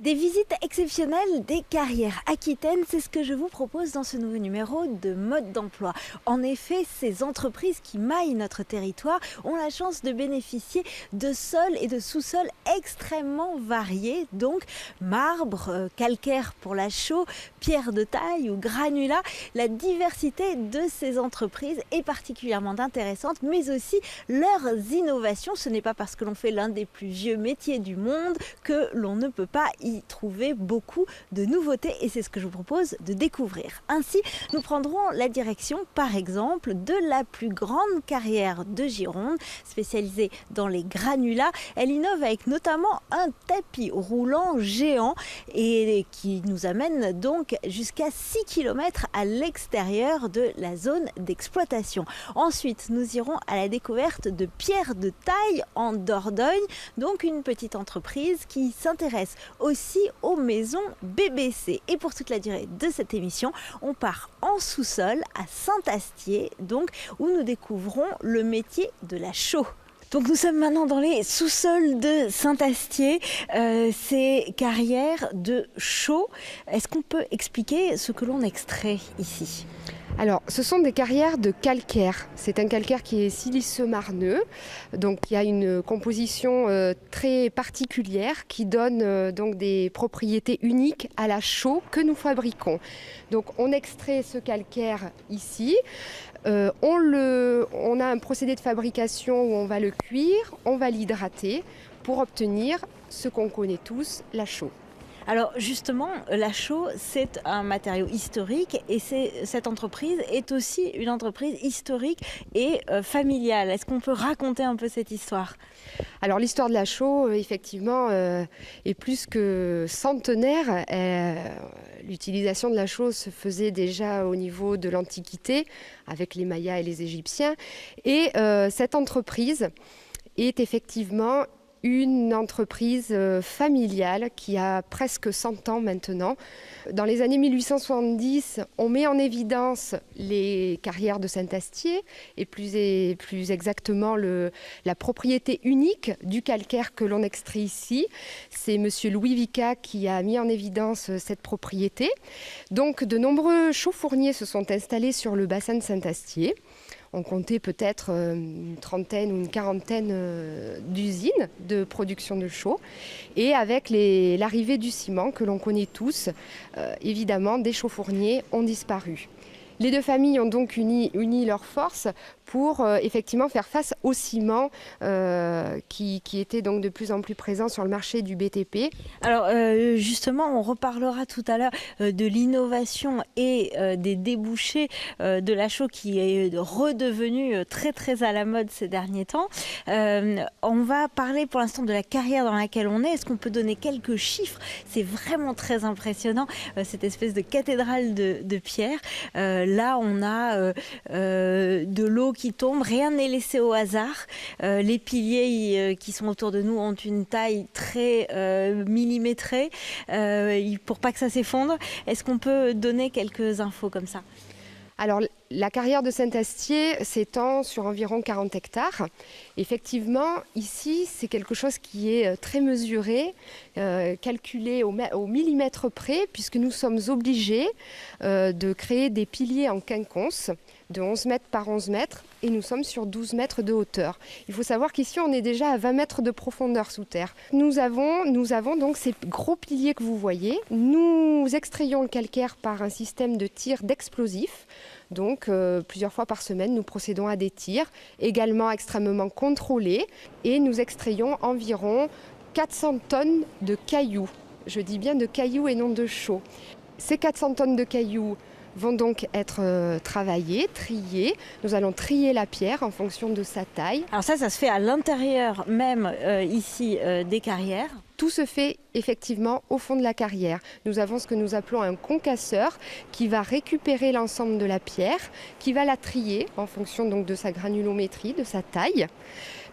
Des visites exceptionnelles des carrières aquitaines, c'est ce que je vous propose dans ce nouveau numéro de Mode d'emploi. En effet, ces entreprises qui maillent notre territoire ont la chance de bénéficier de sols et de sous-sols extrêmement variés, donc marbre, calcaire pour la chaux, pierre de taille ou granulat. La diversité de ces entreprises est particulièrement intéressante, mais aussi leurs innovations. Ce n'est pas parce que l'on fait l'un des plus vieux métiers du monde que l'on ne peut pas y trouver beaucoup de nouveautés, et c'est ce que je vous propose de découvrir. Ainsi, nous prendrons la direction, par exemple, de la plus grande carrière de Gironde, spécialisée dans les granulats. Elle innove avec notamment un tapis roulant géant et qui nous amène donc jusqu'à 6 km à l'extérieur de la zone d'exploitation. Ensuite, nous irons à la découverte de Pierre de Taille en Dordogne, donc une petite entreprise qui s'intéresse aussi aux maisons BBC. Et pour toute la durée de cette émission, on part en sous-sol à Saint-Astier, donc où nous découvrons le métier de la chaux. Donc nous sommes maintenant dans les sous-sols de Saint-Astier, ces carrières de chaux. Est-ce qu'on peut expliquer ce que l'on extrait ici ? Alors, ce sont des carrières de calcaire. C'est un calcaire qui est siliceux-marneux, donc il y a une composition très particulière qui donne donc des propriétés uniques à la chaux que nous fabriquons. Donc, on extrait ce calcaire ici. On a un procédé de fabrication où on va le cuire, on va l'hydrater pour obtenir ce qu'on connaît tous, la chaux. Alors justement, la chaux, c'est un matériau historique et cette entreprise est aussi une entreprise historique et familiale. Est-ce qu'on peut raconter un peu cette histoire ? Alors l'histoire de la chaux, effectivement, est plus que centenaire. L'utilisation de la chaux se faisait déjà au niveau de l'Antiquité avec les Mayas et les Égyptiens. Et cette entreprise est effectivement une entreprise familiale qui a presque 100 ans maintenant. Dans les années 1870, on met en évidence les carrières de Saint-Astier et plus exactement la propriété unique du calcaire que l'on extrait ici. C'est monsieur Louis Vicat qui a mis en évidence cette propriété. Donc de nombreux chaux-fourniers se sont installés sur le bassin de Saint-Astier. On comptait peut-être une trentaine ou une quarantaine d'usines de production de chaux. Et avec l'arrivée du ciment que l'on connaît tous, évidemment, des chaux-fourniers ont disparu. Les deux familles ont donc uni leurs forces pour effectivement faire face au ciment qui était donc de plus en plus présent sur le marché du BTP. Alors justement, on reparlera tout à l'heure de l'innovation et des débouchés de la chaux qui est redevenue très très à la mode ces derniers temps. On va parler pour l'instant de la carrière dans laquelle on est. Est-ce qu'on peut donner quelques chiffres ? C'est vraiment très impressionnant, cette espèce de cathédrale de pierre. Là, on a de l'eau qui tombe, rien n'est laissé au hasard. Les piliers qui sont autour de nous ont une taille très millimétrée pour pas que ça s'effondre. Est-ce qu'on peut donner quelques infos comme ça ? Alors, la carrière de Saint-Astier s'étend sur environ 40 hectares. Effectivement, ici, c'est quelque chose qui est très mesuré, calculé au millimètre près, puisque nous sommes obligés de créer des piliers en quinconce de 11 mètres par 11 mètres, et nous sommes sur 12 mètres de hauteur. Il faut savoir qu'ici, on est déjà à 20 mètres de profondeur sous terre. Nous avons donc ces gros piliers que vous voyez. Nous extrayons le calcaire par un système de tir d'explosifs. Donc, plusieurs fois par semaine, nous procédons à des tirs, également extrêmement contrôlés, et nous extrayons environ 400 tonnes de cailloux. Je dis bien de cailloux et non de chaux. Ces 400 tonnes de cailloux vont donc être travaillées, triées. Nous allons trier la pierre en fonction de sa taille. Alors ça se fait à l'intérieur même ici des carrières. Tout se fait effectivement au fond de la carrière. Nous avons ce que nous appelons un concasseur qui va récupérer l'ensemble de la pierre, qui va la trier en fonction donc de sa granulométrie, de sa taille.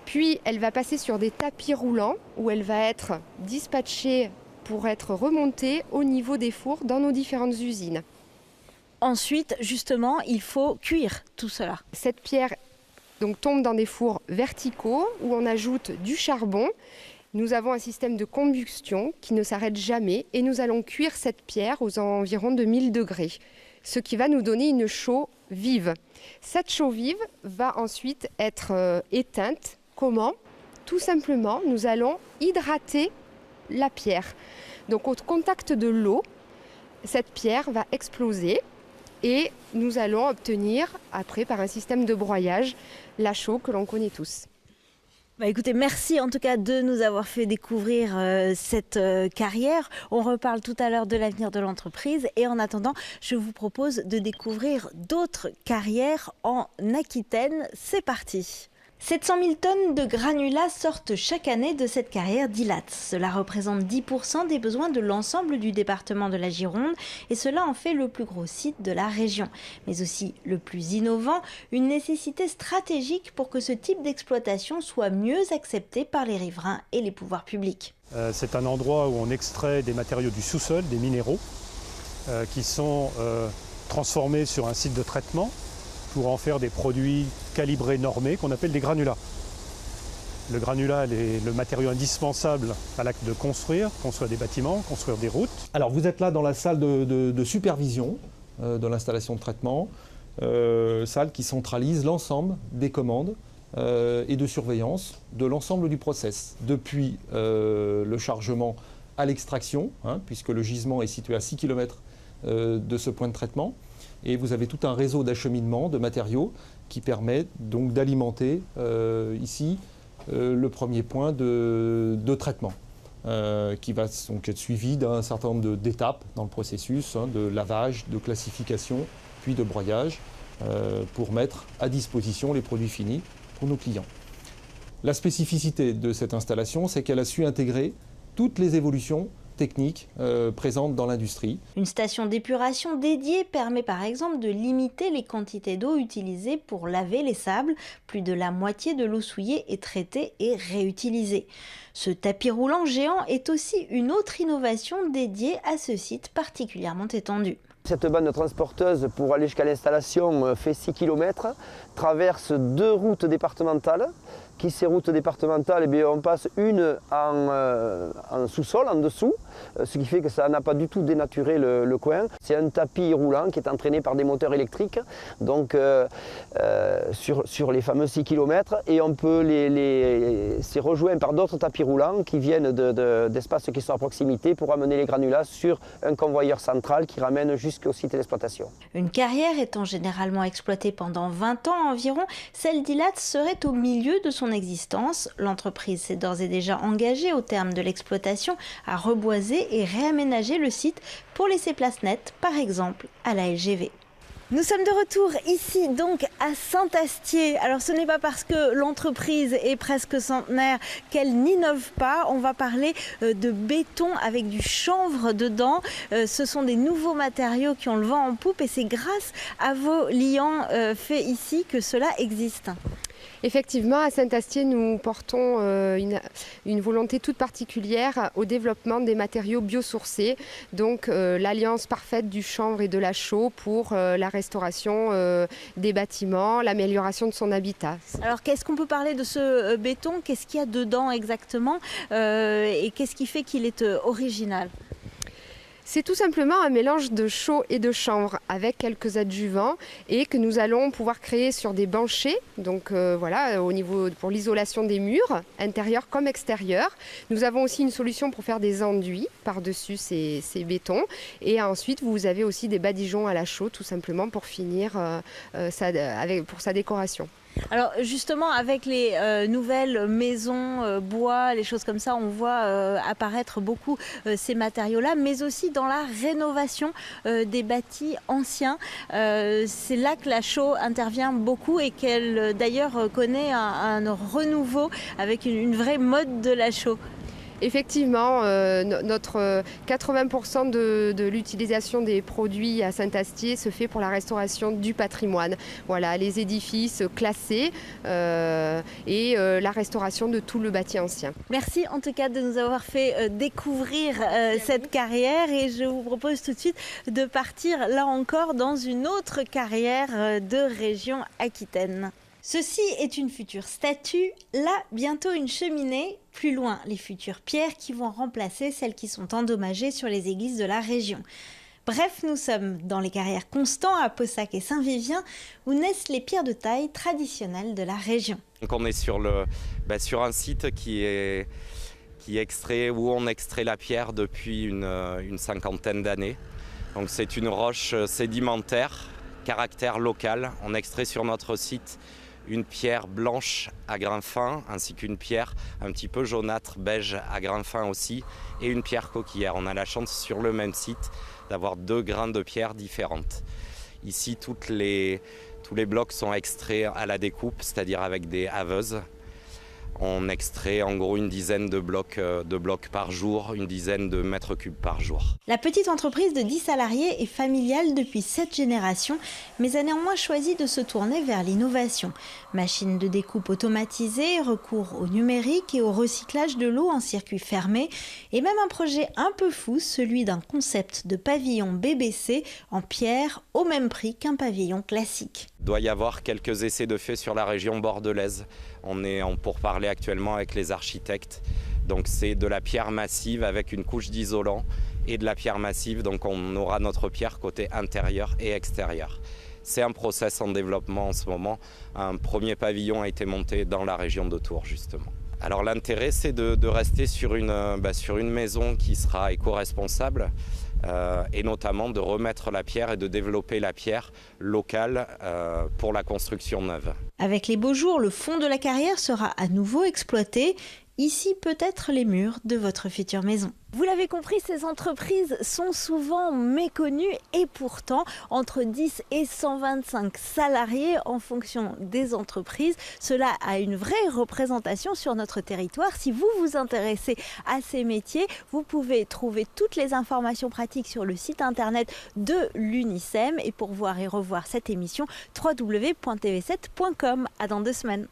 Puis elle va passer sur des tapis roulants où elle va être dispatchée pour être remontée au niveau des fours dans nos différentes usines. Ensuite, justement, il faut cuire tout cela. Cette pierre donc, tombe dans des fours verticaux où on ajoute du charbon Nous avons un système de combustion qui ne s'arrête jamais et nous allons cuire cette pierre aux environs de 1000 degrés, ce qui va nous donner une chaux vive. Cette chaux vive va ensuite être éteinte. Comment ? Tout simplement, nous allons hydrater la pierre. Donc au contact de l'eau, cette pierre va exploser et nous allons obtenir, après par un système de broyage, la chaux que l'on connaît tous. Écoutez, merci en tout cas de nous avoir fait découvrir cette carrière. On reparle tout à l'heure de l'avenir de l'entreprise et en attendant, je vous propose de découvrir d'autres carrières en Aquitaine. C'est parti. 700 000 tonnes de granulats sortent chaque année de cette carrière d'Ilat. Cela représente 10% des besoins de l'ensemble du département de la Gironde et cela en fait le plus gros site de la région. Mais aussi le plus innovant, une nécessité stratégique pour que ce type d'exploitation soit mieux accepté par les riverains et les pouvoirs publics. C'est un endroit où on extrait des matériaux du sous-sol, des minéraux, qui sont transformés sur un site de traitement pour en faire des produits calibrés, normés, qu'on appelle des granulats. Le granulat est le matériau indispensable à l'acte de construire des bâtiments, construire des routes. Alors vous êtes là dans la salle de supervision de l'installation de traitement, salle qui centralise l'ensemble des commandes et de surveillance de l'ensemble du process, depuis le chargement à l'extraction, puisque le gisement est situé à 6 km de ce point de traitement. Et vous avez tout un réseau d'acheminement de matériaux qui permet donc d'alimenter ici le premier point de traitement qui va donc être suivi d'un certain nombre d'étapes dans le processus, de lavage, de classification, puis de broyage pour mettre à disposition les produits finis pour nos clients. La spécificité de cette installation, c'est qu'elle a su intégrer toutes les évolutions techniques présentes dans l'industrie. Une station d'épuration dédiée permet par exemple de limiter les quantités d'eau utilisées pour laver les sables. Plus de la moitié de l'eau souillée est traitée et réutilisée. Ce tapis roulant géant est aussi une autre innovation dédiée à ce site particulièrement étendu. Cette bande transporteuse pour aller jusqu'à l'installation fait 6 km, traverse 2 routes départementales. Ces routes départementales, on passe une en sous-sol, en dessous, ce qui fait que ça n'a pas du tout dénaturé le coin. C'est un tapis roulant qui est entraîné par des moteurs électriques, donc sur les fameux 6 km, et on peut c'est rejoint par d'autres tapis roulants qui viennent d'espaces qui sont à proximité pour amener les granulats sur un convoyeur central qui ramène jusqu'au site d'exploitation. Une carrière étant généralement exploitée pendant 20 ans environ, celle d'Ilat serait au milieu de son existence. L'entreprise s'est d'ores et déjà engagée au terme de l'exploitation à reboiser et réaménager le site pour laisser place nette, par exemple, à la LGV. Nous sommes de retour ici donc à Saint-Astier. Alors ce n'est pas parce que l'entreprise est presque centenaire qu'elle n'innove pas. On va parler de béton avec du chanvre dedans. Ce sont des nouveaux matériaux qui ont le vent en poupe et c'est grâce à vos liants faits ici que cela existe. Effectivement, à Saint-Astier, nous portons une volonté toute particulière au développement des matériaux biosourcés, donc l'alliance parfaite du chanvre et de la chaux pour la restauration des bâtiments, l'amélioration de son habitat. Alors qu'est-ce qu'on peut parler de ce béton? Qu'est-ce qu'il y a dedans exactement et qu'est-ce qui fait qu'il est original? C'est tout simplement un mélange de chaux et de chanvre avec quelques adjuvants et que nous allons pouvoir créer sur des banchets, donc voilà, au niveau pour l'isolation des murs, intérieurs comme extérieurs. Nous avons aussi une solution pour faire des enduits par-dessus ces bétons. Et ensuite, vous avez aussi des badigeons à la chaux, tout simplement pour finir pour sa décoration. Alors justement, avec les nouvelles maisons bois, les choses comme ça, on voit apparaître beaucoup ces matériaux-là, mais aussi dans la rénovation des bâtis anciens. C'est là que la chaux intervient beaucoup et qu'elle d'ailleurs connaît un renouveau avec une vraie mode de la chaux. Effectivement, notre 80% de l'utilisation des produits à Saint-Astier se fait pour la restauration du patrimoine. Voilà, les édifices classés et la restauration de tout le bâti ancien. Merci en tout cas de nous avoir fait découvrir cette carrière et je vous propose tout de suite de partir là encore dans une autre carrière de région Aquitaine. Ceci est une future statue, là bientôt une cheminée, plus loin les futures pierres qui vont remplacer celles qui sont endommagées sur les églises de la région. Bref, nous sommes dans les carrières Constant à Possac et Saint-Vivien où naissent les pierres de taille traditionnelles de la région. Donc on est sur un site qui extrait, où on extrait la pierre depuis une cinquantaine d'années. Donc c'est une roche sédimentaire, caractère local. On extrait sur notre site une pierre blanche à grains fins, ainsi qu'une pierre un petit peu jaunâtre, beige à grains fins aussi, et une pierre coquillère. On a la chance sur le même site d'avoir 2 grains de pierre différentes. Ici, tous les blocs sont extraits à la découpe, c'est-à-dire avec des haveuses. On extrait en gros une dizaine de blocs par jour, une dizaine de mètres cubes par jour. La petite entreprise de 10 salariés est familiale depuis 7 générations, mais a néanmoins choisi de se tourner vers l'innovation. Machines de découpe automatisées, recours au numérique et au recyclage de l'eau en circuit fermé, et même un projet un peu fou, celui d'un concept de pavillon BBC en pierre au même prix qu'un pavillon classique. Il doit y avoir quelques essais de fait sur la région bordelaise. On est en pourparlers actuellement avec les architectes. Donc c'est de la pierre massive avec une couche d'isolant et de la pierre massive. Donc on aura notre pierre côté intérieur et extérieur. C'est un process en développement en ce moment. Un premier pavillon a été monté dans la région de Tours justement. Alors l'intérêt c'est de rester sur une maison qui sera éco-responsable. Et notamment de remettre la pierre et de développer la pierre locale pour la construction neuve. Avec les beaux jours, le fond de la carrière sera à nouveau exploité. Ici, peut-être les murs de votre future maison. Vous l'avez compris, ces entreprises sont souvent méconnues et pourtant, entre 10 et 125 salariés en fonction des entreprises, cela a une vraie représentation sur notre territoire. Si vous vous intéressez à ces métiers, vous pouvez trouver toutes les informations pratiques sur le site internet de l'UNICEM et pour voir et revoir cette émission, www.tv7.com. À dans 2 semaines.